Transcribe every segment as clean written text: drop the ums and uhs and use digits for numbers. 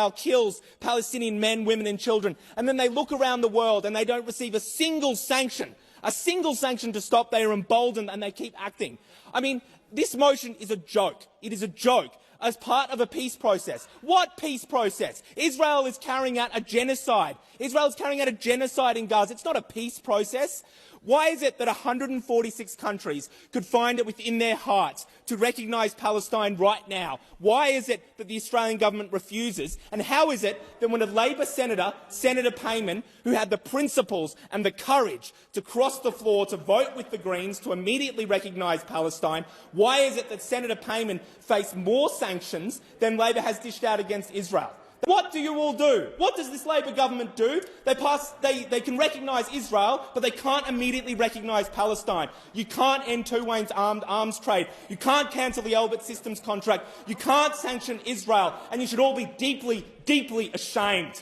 Israel kills Palestinian men, women and children, and then they look around the world and they don't receive a single sanction to stop, they are emboldened and they keep acting. I mean, this motion is a joke. It is a joke as part of a peace process. What peace process? Israel is carrying out a genocide. Israel is carrying out a genocide in Gaza. It's not a peace process. Why is it that 146 countries could find it within their hearts to recognise Palestine right now? Why is it that the Australian government refuses? And how is it that when a Labor senator, Senator Payman, who had the principles and the courage to cross the floor to vote with the Greens to immediately recognise Palestine, why is it that Senator Payman faced more sanctions than Labor has dished out against Israel? What do you all do? What does this Labor government do? They can recognise Israel, but they can't immediately recognise Palestine. You can't end Tuwain's arms trade. You can't cancel the Elbit Systems contract. You can't sanction Israel. And you should all be deeply, deeply ashamed.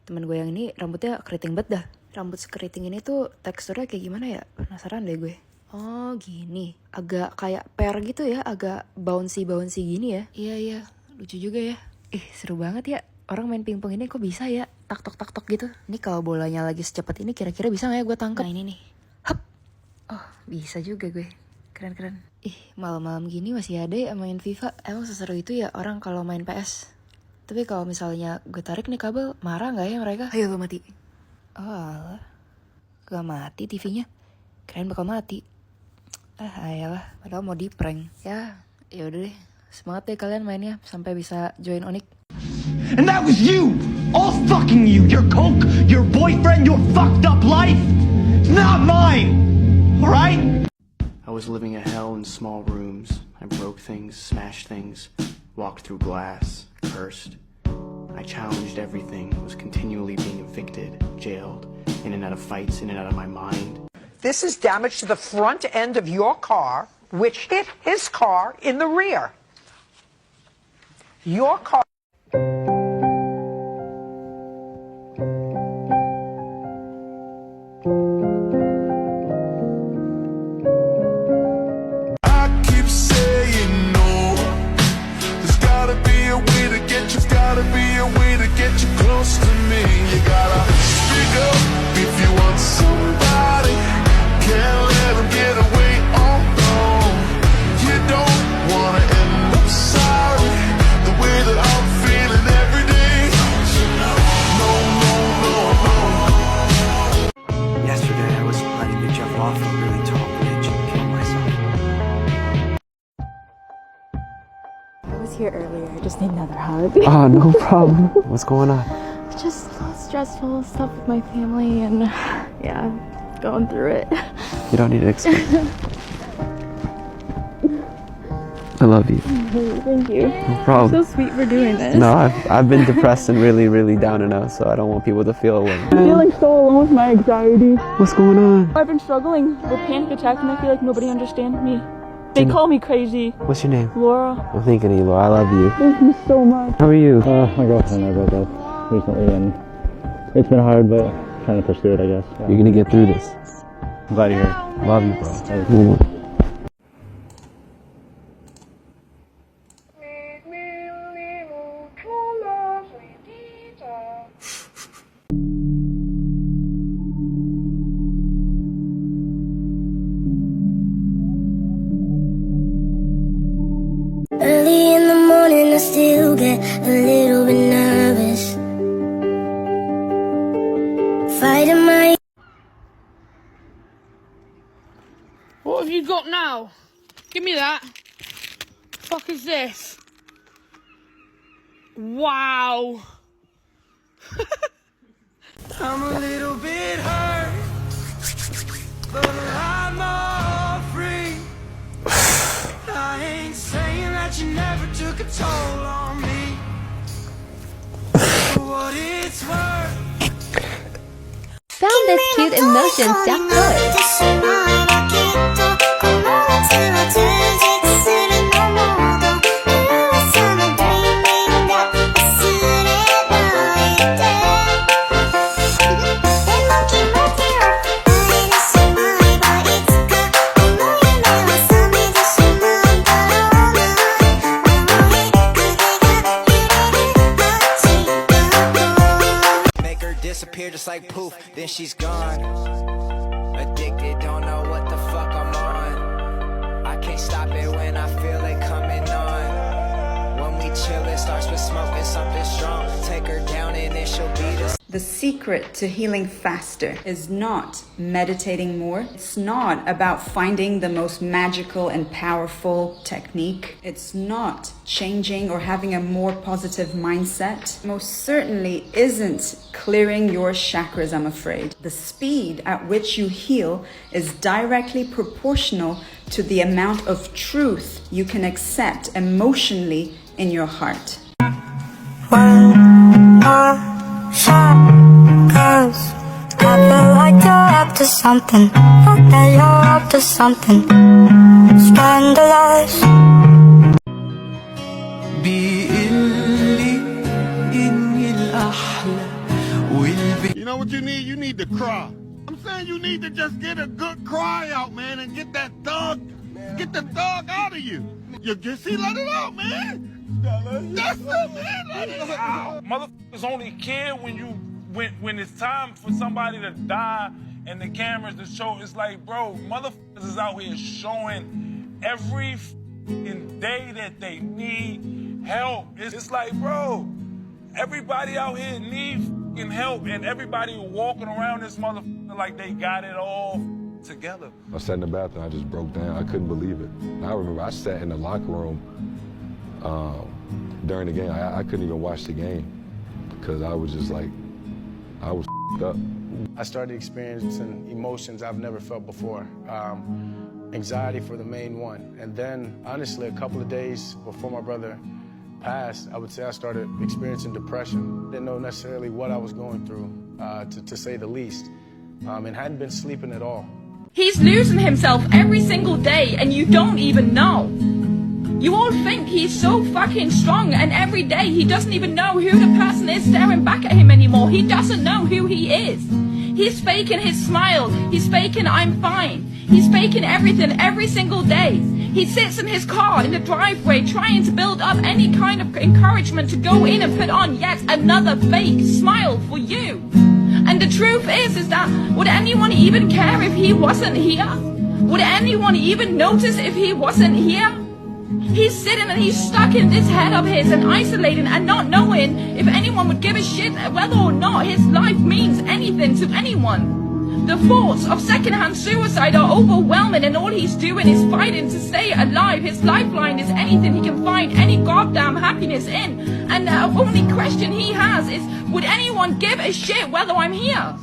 Temen gue yang ini rambutnya keriting banget dah. Rambut sekeriting ini tuh teksturnya kayak gimana ya? Penasaran deh gue. Oh gini, agak kayak pear gitu ya, agak bouncy gini ya. Iya, lucu juga ya. Seru banget ya. Orang main pingpong ini kok bisa ya? Tak-tok gitu. Ini kalau bolanya lagi secepat ini kira-kira bisa gak ya gue tangkap? Nah ini nih. Hup. Oh bisa juga gue. Keren. Malam-malam gini masih ada ya main FIFA. Emang seseru itu ya orang kalau main PS? Tapi kalau misalnya gue tarik nih kabel, marah gak ya mereka? Ayo lo mati. Oh alah, gak mati TV-nya. Keren bakal mati. Ayolah, padahal mau di prank. Ya udah deh, semangat deh kalian mainnya sampai bisa join Onik. And that was you! All fucking you! Your coke, your boyfriend, your fucked up life! It's not mine! Alright? I was living a hell in small rooms. I broke things, smashed things, walked through glass, cursed. I challenged everything, was continually being evicted, jailed, in and out of fights, in and out of my mind. This is damage to the front end of your car, which hit his car in the rear. Your car... Here earlier, I just need another hug. Oh, no problem. What's going on? Just stressful stuff with my family and yeah, going through it. You don't need to explain. I love you. Thank you. No problem. So sweet for doing this. No, I've been depressed and really, really down and out, so I don't want people to feel alone. I'm feeling so alone with my anxiety. What's going on? I've been struggling with panic attacks and I feel like nobody understands me. They call me crazy. What's your name? Laura. I'm thinking of you, Laura. I love you. Thank you so much. How are you? My girlfriend and I broke up recently and it's been hard, but trying to push through it, I guess. You're gonna get through this. I'm glad you're here. Love you, bro. a little bit nervous. Fighting my. What have you got now? Give me that. Fuck is this? Wow. I'm a little bit hurt, but I'm all free. I ain't saying that you never took a toll on me. For what it's worth. Found this cute emotion.toy. Disappear just like poof, then she's gone. Addicted, don't know what the fuck I'm on. I can't stop it when I feel it coming on. When we chill, it starts with smoking something strong. Take her down and then she'll beat us. The secret to healing faster is not meditating more. It's not about finding the most magical and powerful technique. It's not changing or having a more positive mindset. Most certainly isn't clearing your chakras, I'm afraid. The speed at which you heal is directly proportional to the amount of truth you can accept emotionally in your heart. Cause I feel like you're up to something. That you're up to something scandalous. You know what you need? You need to cry. I'm saying you need to just get a good cry out, man, and get that thug, get the thug out of you. You just see, let it out, man. That's it, man. Let it out. Motherfuckers only care when it's time for somebody to die and the cameras to show. It's like, bro, motherfuckers is out here showing every day that they need help. It's like, bro, everybody out here needs help, and everybody walking around this motherfucker like they got it all together. I sat in the bathroom, I just broke down. I couldn't believe it. I remember I sat in the locker room during the game. I couldn't even watch the game because I was just like, I was up. I started experiencing emotions I've never felt before. Anxiety for the main one. And then, honestly, a couple of days before my brother passed, I would say I started experiencing depression. Didn't know necessarily what I was going through, to say the least, and hadn't been sleeping at all. He's losing himself every single day and you don't even know. You all think he's so fucking strong, and every day he doesn't even know who the person is staring back at him anymore. He doesn't know who he is. He's faking his smile. He's faking I'm fine. He's faking everything every single day. He sits in his car in the driveway trying to build up any kind of encouragement to go in and put on yet another fake smile for you. And the truth is that would anyone even care if he wasn't here? Would anyone even notice if he wasn't here? He's sitting and he's stuck in this head of his and isolating and not knowing if anyone would give a shit whether or not his life means anything to anyone. The thoughts of secondhand suicide are overwhelming, and all he's doing is fighting to stay alive. His lifeline is anything he can find any goddamn happiness in. And the only question he has is, would anyone give a shit whether I'm here?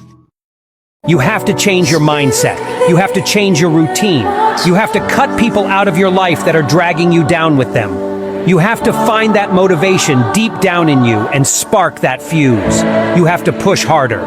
You have to change your mindset. You have to change your routine. You have to cut people out of your life that are dragging you down with them. You have to find that motivation deep down in you and spark that fuse. You have to push harder.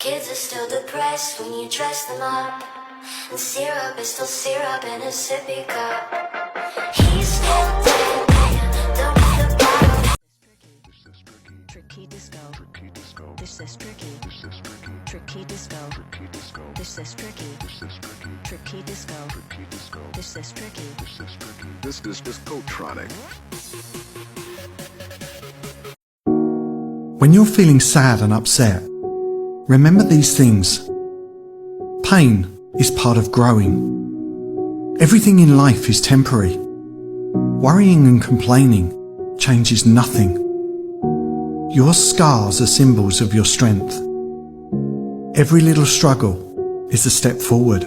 Kids are still depressed when you dress them up. And syrup is still syrup in a sippy cup. He's still dead, don't write about him. Tricky disco. This is tricky. Tricky disco. This is tricky. Tricky disco. This is tricky. This is discotronic. When you're feeling sad and upset, remember these things. Pain is part of growing. Everything in life is temporary. Worrying and complaining changes nothing. Your scars are symbols of your strength. Every little struggle is a step forward.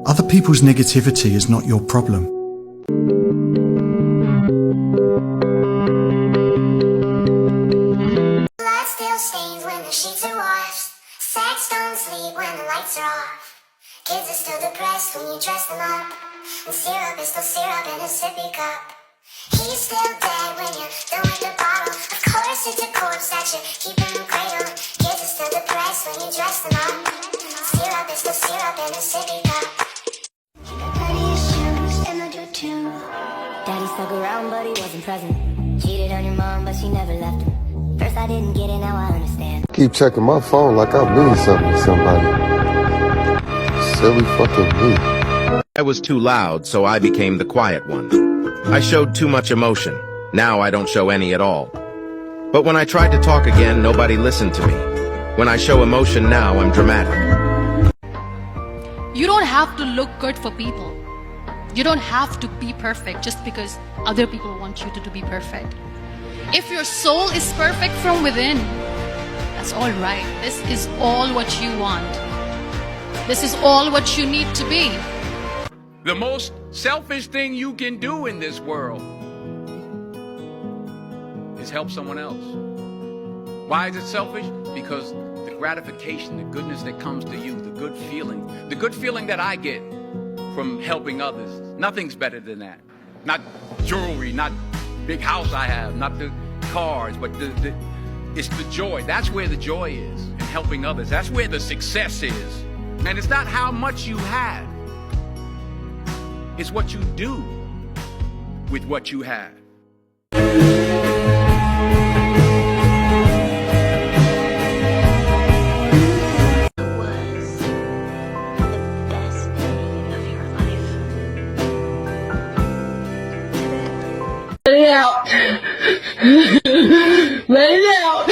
Other people's negativity is not your problem. Blood still stains when the sheets are washed. Sex don't sleep when the lights are off. Kids are still depressed when you dress them up. And syrup is still syrup in a sippy cup. He's still dead when you're done with the bottle. Of course it's a corpse that you keep in the cradle. Kids are still depressed when you dress them up. Syrup is still syrup in a sippy cup. She got plenty of shoes and I do too. Daddy stuck around but he wasn't present. Cheated on your mom but she never left him. First I didn't get it, now I understand. Keep checking my phone like I mean something to somebody. Silly fucking me. I was too loud, so I became the quiet one. I showed too much emotion. Now I don't show any at all. But when I tried to talk again, nobody listened to me. When I show emotion now, I'm dramatic. You don't have to look good for people. You don't have to be perfect just because other people want you to be perfect. If your soul is perfect from within, that's all right. This is all what you want. This is all what you need to be. The most selfish thing you can do in this world is help someone else. Why is it selfish? Because the gratification, the goodness that comes to you, the good feeling that I get from helping others, nothing's better than that. Not jewelry, not big house I have, not the cars, but it's the joy. That's where the joy is, in helping others. That's where the success is. And it's not how much you have. It's what you do with what you have. Let it out. Let it out.